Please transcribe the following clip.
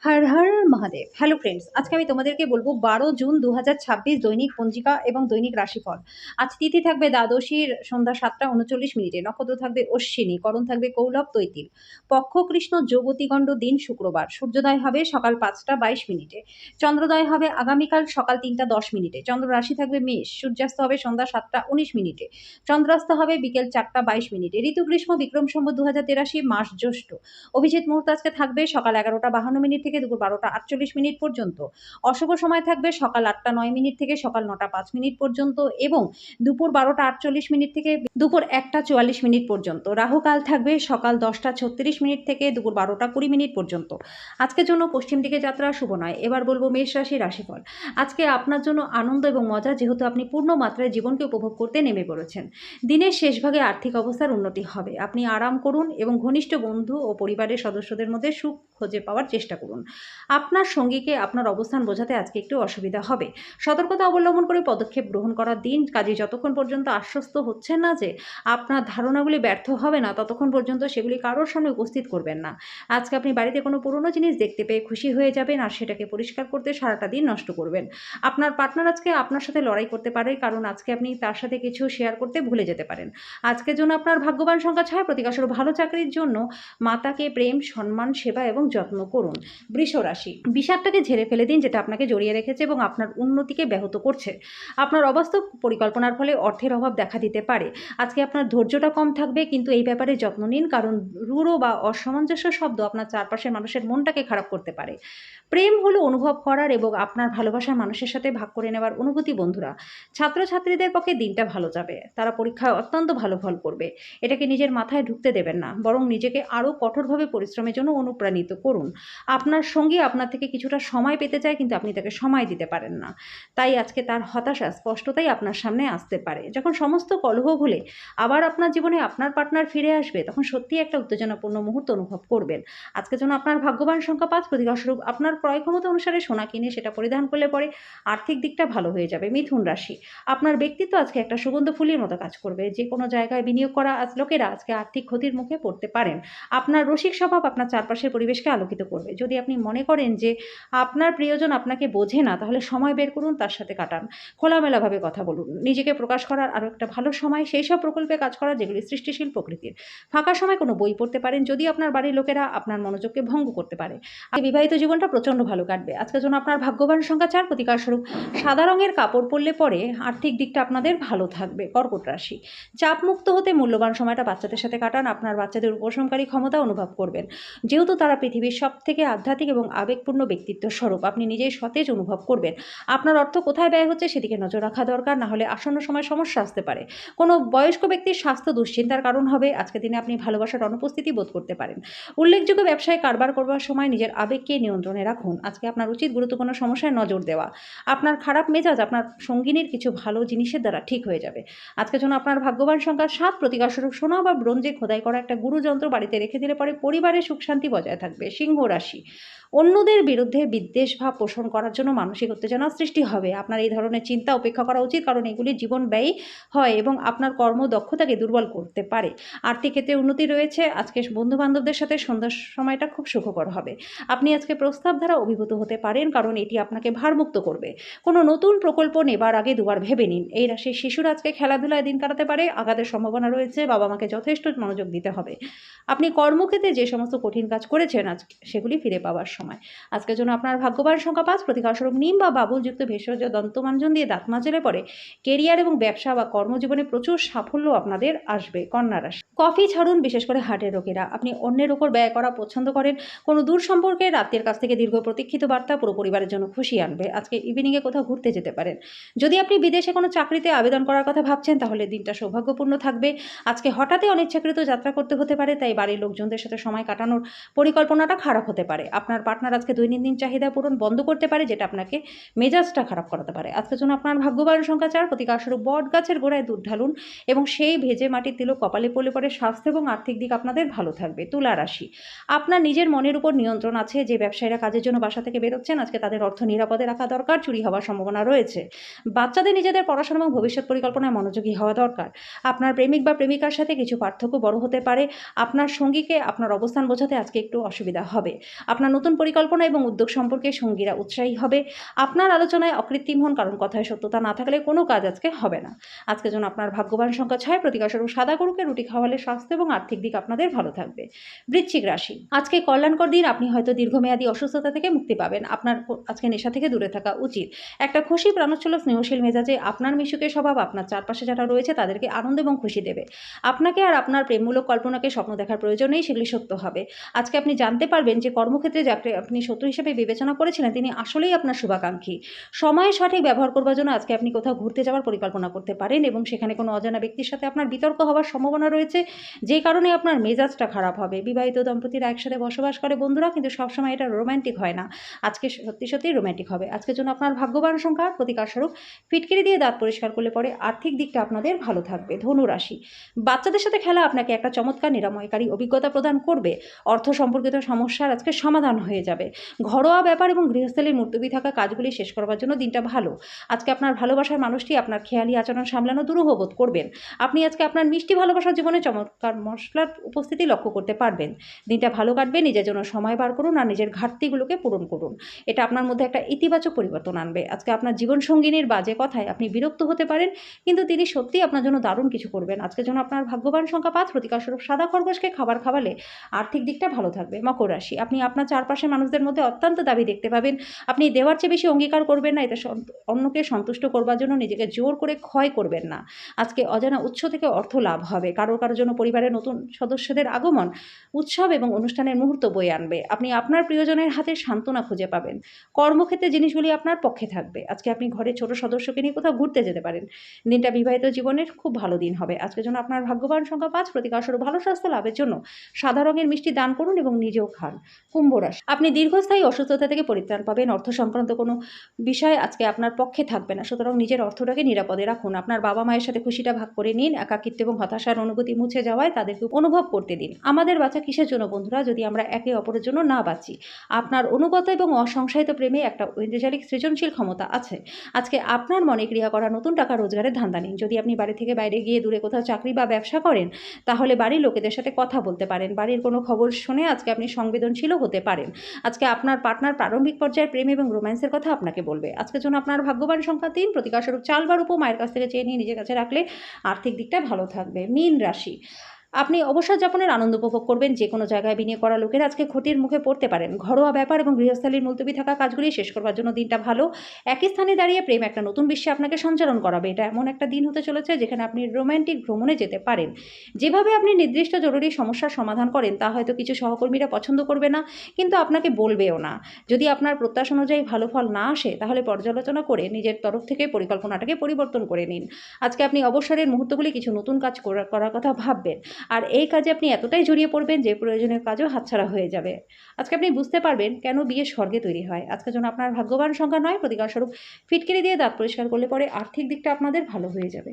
Har Har Mahadev. Hello friends, আজকে আমি তোমাদেরকে বলবো 12 জুন 2026 দৈনিক পঞ্জিকা এবং দৈনিক রাশিফল। আজ তিথি থাকবে দ্বাদশীর সন্ধ্যা 7টা 39 মিনিটে, নক্ষত্র থাকবে অশ্বিনী, করণ থাকবে কৌলব তৈতিল, পক্ষ কৃষ্ণ, যোগতিগণ্ড, দিন শুক্রবার, সূর্যোদয় হবে সকাল 5টা 22 মিনিটে, চন্দ্রোদয় হবে আগামীকাল সকাল 3টা 10 মিনিটে, চন্দ্র রাশি থাকবে মেষ, সূর্যাস্ত হবে সন্ধ্যা 7টা 19 মিনিটে, চন্দ্রাস্ত হবে বিকেল 4টা 22 মিনিটে, ঋতু গ্রীষ্ম, বিক্রম সম্বত 2083, মাস জ্যৈষ্ঠ। অভিজিৎ মুহূর্ত আজকে থাকবে সকাল 11টা 52 মিনিট থেকে দুপুর 12টা 48 মিনিট পর্যন্ত। অশুভ সময় থাকবে সকাল 8টা 9 মিনিট থেকে সকাল 9টা 5 মিনিট পর্যন্ত এবং দুপুর 12টা 48 মিনিট থেকে দুপুর 1টা 44 মিনিট পর্যন্ত। রাহুকাল থাকবে সকাল 10টা 36 মিনিট থেকে দুপুর 12টা 20 মিনিট পর্যন্ত। আজকের জন্য পশ্চিম দিকে যাত্রা শুভ নয়। এবার বলবো মেষ রাশি রাশিফল। আজকে আপনার জন্য আনন্দ এবং মজা, যেহেতু আপনি পূর্ণ মাত্রায় জীবনকে উপভোগ করতে নেমে পড়েছেন। দিনের শেষ ভাগে আর্থিক অবস্থার উন্নতি হবে। আপনি আরাম করুন এবং ঘনিষ্ঠ বন্ধু ও পরিবারের সদস্যদের মধ্যে সুখ খুঁজে পাওয়ার চেষ্টা করুন। আপনার সঙ্গীকে আপনার অবস্থান বোঝাতে আজকে একটু অসুবিধা হবে। সতর্কতা অবলম্বন করে পদক্ষেপ গ্রহণ করার দিন। কাজে যতক্ষণ পর্যন্ত আশ্বস্ত হচ্ছেন না যে আপনার ধারণাগুলি ব্যর্থ হবে না, ততক্ষণ পর্যন্ত সেগুলি কারোর সামনে উপস্থিত করবেন না। আজকে আপনি বাড়িতে কোনো পুরনো জিনিস দেখতে পেয়ে খুশি হয়ে যাবেন আর সেটাকে পরিষ্কার করতে সারাটা দিন নষ্ট করবেন। আপনার পার্টনার আজকে আপনার সাথে লড়াই করতে পারে, কারণ আজকে আপনি তার সাথে কিছু শেয়ার করতে ভুলে যেতে পারেন। আজকের জন্য আপনার ভাগ্যবান সংখ্যা 6। প্রতিকারস্বরূপ ভালো চাকরির জন্য মাতাকে প্রেম, সম্মান, সেবা এবং যত্ন করুন। বৃষ রাশি, বিষাদটাকে ঝেড়ে ফেলে দিন, যেটা আপনাকে জড়িয়ে রেখেছে এবং আপনার উন্নতিকে ব্যাহত করছে। আপনার অবাস্তব পরিকল্পনার ফলে অর্থের অভাব দেখা দিতে পারে। আজকে আপনার ধৈর্যটা কম থাকবে, কিন্তু এই ব্যাপারে যত্ন নিন, কারণ রূঢ় বা অসামঞ্জস্য শব্দ আপনার চারপাশের মানুষের মনটাকে খারাপ করতে পারে। প্রেম হলো অনুভব করার এবং আপনার ভালোবাসার মানুষের সাথে ভাগ করে নেওয়ার অনুভূতি। বন্ধুরা, ছাত্রছাত্রীদের পক্ষে দিনটা ভালো যাবে। তারা পরীক্ষায় অত্যন্ত ভালো ফল করবে। এটাকে নিজের মাথায় ঢুকতে দেবেন না, বরং নিজেকে আরও কঠোরভাবে পরিশ্রমের জন্য অনুপ্রাণিত করুন। আপনার সঙ্গী আপনার থেকে কিছুটা সময় পেতে চায়, কিন্তু আপনি তাকে সময় দিতে পারেন না। তাই আজকে তার হতাশা স্পষ্টতাই আপনার সামনে আসতে পারে। যখন সমস্ত কলহ ভুলে আবার আপনার জীবনে আপনার পার্টনার ফিরে আসবে, তখন সত্যিই একটা উত্তেজনাপূর্ণ মুহূর্ত অনুভব করবেন। আজকের জন্য আপনার ভাগ্যবান সংখ্যা 5। প্রতিকারস্বরূপ আপনার ক্রয় ক্ষমতা অনুসারে সোনা কিনে সেটা পরিধান করলে পরে আর্থিক দিকটা ভালো হয়ে যাবে। মিথুন রাশি, আপনার ব্যক্তিত্ব আজকে একটা সুগন্ধ ফুলের মতো কাজ করবে। যে কোনো জায়গায় বিনিয়োগ করা লোকেরা আজকে আর্থিক ক্ষতির মুখে পড়তে পারেন। আপনার রসিক স্বভাব আপনার চারপাশের পরিবেশকে আলোকিত করবে। যদি আপনি মনে করেন যে আপনার প্রিয়জন আপনাকে বোঝে না, তাহলে সময় বের করুন, তার সাথে কাটান। খোলামেলাভাবে কথা বলুন। নিজেকে প্রকাশ করার আরও একটা ভালো সময় সেই সব প্রকল্পে কাজ করা যেগুলি সৃষ্টিশীল প্রকৃতির। ফাঁকা সময় কোনো বই পড়তে পারেন, যদি আপনার বাড়ির লোকেরা আপনার মনোযোগকে ভঙ্গ করতে পারে। বিবাহিত জীবনটা প্রচণ্ড ভালো কাটবে। আজকের জন্য আপনার ভাগ্যবান সংখ্যা 4। প্রতিকারস্বরূপ সাদা রঙের কাপড় পরলে পরে আর্থিক দিকটা আপনাদের ভালো থাকবে। কর্কট রাশি, চাপমুক্ত হতে মূল্যবান সময়টা বাচ্চাদের সাথে কাটান। আপনার বাচ্চাদের উপশমকারী ক্ষমতা অনুভব করবেন। যেহেতু তারা পৃথিবীর সবথেকে আধ্যাত্মিক এবং আবেগপূর্ণ ব্যক্তিত্ব স্বরূপ, আপনি নিজেই সতেজ অনুভব করবেন। আপনার অর্থ কোথায় ব্যয় হচ্ছে সেদিকে নজর রাখা দরকার, না হলে আসন্ন সময় সমস্যা আসতে পারে। কোনো বয়স্ক ব্যক্তির স্বাস্থ্য দুশ্চিন্তার কারণ হবে। আজকের দিনে আপনি ভালোবাসার অনুপস্থিতি বোধ করতে পারেন। উল্লেখযোগ্য ব্যবসায় কারবার করবার সময় নিজের আবেগকে নিয়ন্ত্রণে রাখুন। আজকে আপনার উচিত গুরুত্বপূর্ণ সমস্যায় নজর দেওয়া। আপনার খারাপ মেজাজ আপনার সঙ্গিনীর কিছু ভালো জিনিসের দ্বারা ঠিক হয়ে যাবে। আজকের জন্য আপনার ভাগ্যবান সংখ্যা 7। প্রতিকারস্বরূপ সোনা বা ব্রোঞ্জে খোদাই করা একটা গুরুযন্ত্র বাড়িতে রেখে দিলে পরে পরিবারের সুখ শান্তি বজায় থাকবে। সিংহ রাশি, অন্যদের বিরুদ্ধে বিদ্বেষ ভাব পোষণ করার জন্য মানসিক উত্তেজনার সৃষ্টি হবে। আপনার এই ধরনের চিন্তা উপেক্ষা করা উচিত, কারণ এগুলি জীবন ব্যয়ী হয় এবং আপনার কর্মদক্ষতাকে দুর্বল করতে পারে। আর্থিক ক্ষেত্রে উন্নতি রয়েছে। আজকে বন্ধুবান্ধবদের সাথে সন্ধ্যার সময়টা খুব সুখকর হবে। আপনি আজকে প্রস্তাব দ্বারা অভিভূত হতে পারেন, কারণ এটি আপনাকে ভারমুক্ত করবে। কোনো নতুন প্রকল্প নেবার আগে দুবার ভেবে নিন। এই রাশির শিশুরা আজকে খেলাধুলায় দিন কাটাতে পারে। আঘাতের সম্ভাবনা রয়েছে। বাবা মাকে যথেষ্ট মনোযোগ দিতে হবে। আপনি কর্মক্ষেত্রে যে সমস্ত কঠিন কাজ করেছেন আজ সেগুলি ফিরে পাওয়ার সময়। আজকের জন্য আপনার ভাগ্যবান সংখ্যা 5। প্রতিকারস্বরূপ নিম বা বাবুলযুক্ত ভেষজ দন্তমাঞ্জন দিয়ে দাঁত মাজলে পরে কেরিয়ার এবং ব্যবসা বা কর্মজীবনে প্রচুর সাফল্য আপনাদের আসবে। কন্যা রাশি, কফি ছাড়ুন, বিশেষ করে হার্টের রোগীরা। আপনি অন্যের উপর ব্যয় করা পছন্দ করেন। কোনো দূর সম্পর্কের আত্মীয়ের কাছ থেকে দীর্ঘ প্রতীক্ষিত বার্তা পুরো পরিবারের জন্য খুশি আনবে। আজকে ইভিনিংয়ে কোথাও ঘুরতে যেতে পারেন। যদি আপনি বিদেশে কোনো চাকরিতে আবেদন করার কথা ভাবছেন, তাহলে দিনটা সৌভাগ্যপূর্ণ থাকবে। আজকে হঠাৎই অনিচ্ছাকৃত যাত্রা করতে হতে পারে, তাই বাড়ির লোকজনদের সাথে সময় কাটানোর পরিকল্পনাটা খারাপ হতে পারে। আপনার পার্টনার আজকে দৈনন্দিন চাহিদা পূরণ বন্ধ করতে পারে, যেটা আপনাকে মেজাজটা খারাপ করাতে পারে। আজকের জন্য আপনার ভাগ্যবান সংখ্যা 4। প্রতিকারস্বরূপ বট গাছের গোড়ায় দুধ ঢালুন এবং সেই ভেজে মাটির তিলক কপালে পড়লে পরে স্বাস্থ্য এবং আর্থিক দিক আপনাদের ভালো থাকবে। তুলা রাশি, আপনার নিজের মনের উপর নিয়ন্ত্রণ আছে। যে ব্যবসায়ীরা কাজের জন্য বাসা থেকে বেরোচ্ছেন, আজকে তাদের অর্থ নিরাপদে রাখা দরকার। চুরি হওয়ার সম্ভাবনা রয়েছে। বাচ্চাদের নিজেদের পড়াশোনা এবং ভবিষ্যৎ পরিকল্পনায় মনোযোগী হওয়া দরকার। আপনার প্রেমিক বা প্রেমিকার সাথে কিছু পার্থক্য বড় হতে পারে। আপনার সঙ্গীকে আপনার অবস্থান বোঝাতে আজকে একটু অসুবিধা হবে। আপনার নতুন পরিকল্পনা এবং উদ্যোগ সম্পর্কে সঙ্গীরা উৎসাহী হবে। আপনার আলোচনায় অকৃত্রিম হন, কারণ কথায় সত্যতা না থাকলে কোনো কাজ আজকে হবে না। আজকের জন্য আপনার ভাগ্যবান সংখ্যা 6, প্রতিকারস্বরূপ সাদা গরুকে রুটি খাওয়ালে স্বাস্থ্য এবং আর্থিক দিক আপনাদের ভালো থাকবে। বৃশ্চিক রাশি, আজকে কল্যাণকর দিন। আপনি হয়তো দীর্ঘমেয়াদী অসুস্থতা থেকে মুক্তি পাবেন। আপনার আজকে নেশা থেকে দূরে থাকা উচিত। একটা খুশি প্রাণোচ্ছল স্নেহশীল মেজাজে আপনার মিশুকে স্বভাব আপনার চারপাশে যারা রয়েছে তাদেরকে আনন্দ এবং খুশি দেবে। আপনাকে আর আপনার প্রেমমূলক কল্পনাকে স্বপ্ন দেখার প্রয়োজন নেই, সেগুলি সত্য হবে। আজকে আপনি জানতে পারবেন যে কর্মক্ষেত্রে যাকে আপনি শত্রু হিসেবে বিবেচনা করেছিলেন তিনি আসলেই আপনার শুভাকাঙ্ক্ষী। সময় সঠিক ব্যবহার করবার জন্য আজকে আপনি কোথাও ঘুরতে যাওয়ার পরিকল্পনা করতে পারেন এবং সেখানে কোনো অজানা ব্যক্তির সাথে আপনার বিতর্ক হওয়ার সম্ভাবনা রয়েছে, যে কারণে আপনার মেজাজটা খারাপ হবে। বিবাহিত দম্পতিরা একসাথে বসবাস করে বন্ধুরা, কিন্তু সবসময় এটা রোম্যান্টিক হয় না। আজকে সত্যি সত্যিই রোম্যান্টিক হবে। আজকের জন্য আপনার ভাগ্যবান সংখ্যা, প্রতিকারস্বরূপ ফিটকিরি দিয়ে দাঁত পরিষ্কার করলে পরে আর্থিক দিকটা আপনাদের ভালো থাকবে। ধনু রাশি, বাচ্চাদের সাথে খেলা আপনাকে একটা চমৎকার নিরাময়কারী অভিজ্ঞতা প্রদান করবে। অর্থ সম্পর্কিত সমস্যার আজকে সমাধান হয়ে যাবে। ঘরোয়া ব্যাপার এবং গৃহস্থলীর মুলতবি থাকা কাজগুলি শেষ করবার জন্য দিনটা ভালো। আজকে আপনার ভালোবাসার মানুষটি আপনার খেয়ালি আচরণ সামলানো দুরূহ বোধ করবেন। আপনি আজকে আপনার মিষ্টি ভালোবাসার জীবনে চমৎকার মশলার উপস্থিতি লক্ষ্য করতে পারবেন। দিনটা ভালো কাটবে। নিজের জন্য সময় বার করুন আর নিজের ঘাটতিগুলোকে পূরণ করুন। এটা আপনার মধ্যে একটা ইতিবাচক পরিবর্তন আনবে। আজকে আপনার জীবনসঙ্গিনীর বাজে কথায় আপনি বিরক্ত হতে পারেন, কিন্তু তিনি সত্যিই আপনার জন্য দারুণ কিছু করবেন। আজকের জন্য আপনার ভাগ্যবান সংখ্যা 5, প্রতিকারস্বরূপ সাদা খরগোশকে খাবার খাওয়ালে আর্থিক দিকটা ভালো থাকবে। মকর রাশি, আপনি আপনার চারপাশের মানুষদের মধ্যে অত্যন্ত দাবি দেখতে পাবেন। আপনি দেওয়ার চেয়ে বেশি অঙ্গীকার করবেন না। এতে অন্যকে সন্তুষ্ট করবার জন্য নিজেকে জোর করে ক্ষয় করবেন না। আজকে অজানা উৎস থেকে অর্থ লাভ হবে। কারোর জন্য পরিবারের নতুন সদস্যদের আগমন উৎসব এবং অনুষ্ঠানের মুহূর্ত বয়ে আনবে। আপনি আপনার প্রিয়জনের হাতে সান্ত্বনা খুঁজে পাবেন। কর্মক্ষেত্রে জিনিসগুলি আপনার পক্ষে থাকবে। আজকে আপনি ঘরে ছোট সদস্যকে নিয়ে কোথাও ঘুরতে যেতে পারেন। দিনটা বিবাহিত জীবনের খুব ভালো দিন হবে। আজকের জন্য আপনার ভাগ্যবান সংখ্যা 5, প্রতিকারস্বরূপ ভালো স্বাস্থ্য লাভের জন্য সাদা রঙের মিষ্টি দান করুন এবং নিজেও খান। কুম্ভ রাশি, আপনি দীর্ঘস্থায়ী অসুস্থতা থেকে পরিত্রাণ পাবেন। অর্থ সংক্রান্ত কোনো বিষয় আজকে আপনার পক্ষে থাকবে না, সুতরাং নিজের অর্থটাকে নিরাপদে রাখুন। আপনার বাবা মায়ের সাথে খুশিটা ভাগ করে নিন। একাকিত্ব এবং হতাশার অনুভূতি মুছে যাওয়ায় তাদেরকে অনুভব করতে দিন। আমাদের বাঁচা কিসের জন্য বন্ধুরা, যদি আমরা একে অপরের জন্য না বাঁচি। আপনার অনুগত এবং অসংসারিত প্রেমে একটা ঐন্দ্রজালিক সৃজনশীল ক্ষমতা আছে। আজকে আপনার মনে ক্রিয়া করা নতুন টাকা রোজগারের ধান্দা নিন। যদি আপনি বাড়ি থেকে বাইরে গিয়ে দূরে কোথাও চাকরি বা ব্যবসা করেন, তাহলে বাড়ির লোকেদের সাথে কথা বলতে পারেন। বাড়ির কোনো খবর শুনে আজকে আপনি সংবেদনশীলও হতে পারেন। আজকে আপনার পার্টনার প্রারম্ভিক পর্যায়ের প্রেম এবং রোম্যান্সের কথা আপনাকে বলবে। আজকের জন্য আপনার ভাগ্যবান সংখ্যা 3, প্রতিকারস্বরূপ চাল বা রূপো মায়ের কাছ থেকে চেয়ে নিয়ে নিজের কাছে রাখলে আর্থিক দিকটা ভালো থাকবে। মীন রাশি, আপনি অবসর যাপনের আনন্দ উপভোগ করবেন। যে কোনো জায়গায় বিনিয়োগ করা লোকেরা আজকে ক্ষতির মুখে পড়তে পারেন। ঘরোয়া ব্যাপার এবং গৃহস্থালীর মুলতবি থাকা কাজগুলি শেষ করবার জন্য দিনটা ভালো। একই স্থানে দাঁড়িয়ে প্রেম একটা নতুন বিশ্বে আপনাকে সঞ্চালন করাবে। এটা এমন একটা দিন হতে চলেছে যেখানে আপনি রোম্যান্টিক ভ্রমণে যেতে পারেন। যেভাবে আপনি নির্দিষ্ট জরুরি সমস্যার সমাধান করেন তা হয়তো কিছু সহকর্মীরা পছন্দ করবে না, কিন্তু আপনাকে বলবেও না। যদি আপনার প্রত্যাশা অনুযায়ী ভালো ফল না আসে, তাহলে পর্যালোচনা করে নিজের তরফ থেকে পরিকল্পনাটাকে পরিবর্তন করে নিন। আজকে আপনি অবসরের মুহূর্তগুলি কিছু নতুন কাজ করার কথা ভাববেন, আর এই কাজে আপনি এতটাই জড়িয়ে পড়বেন যে প্রয়োজনীয় কাজও হাতছাড়া হয়ে যাবে। আজকে আপনি বুঝতে পারবেন কেন বিয়ে স্বর্গে তৈরি হয়। আজকের জন্য আপনার ভাগ্যবান সংখ্যা 9, প্রতিকারস্বরূপ ফিটকিরি দিয়ে দাঁত পরিষ্কার করলে পরে আর্থিক দিকটা আপনাদের ভালো হয়ে যাবে।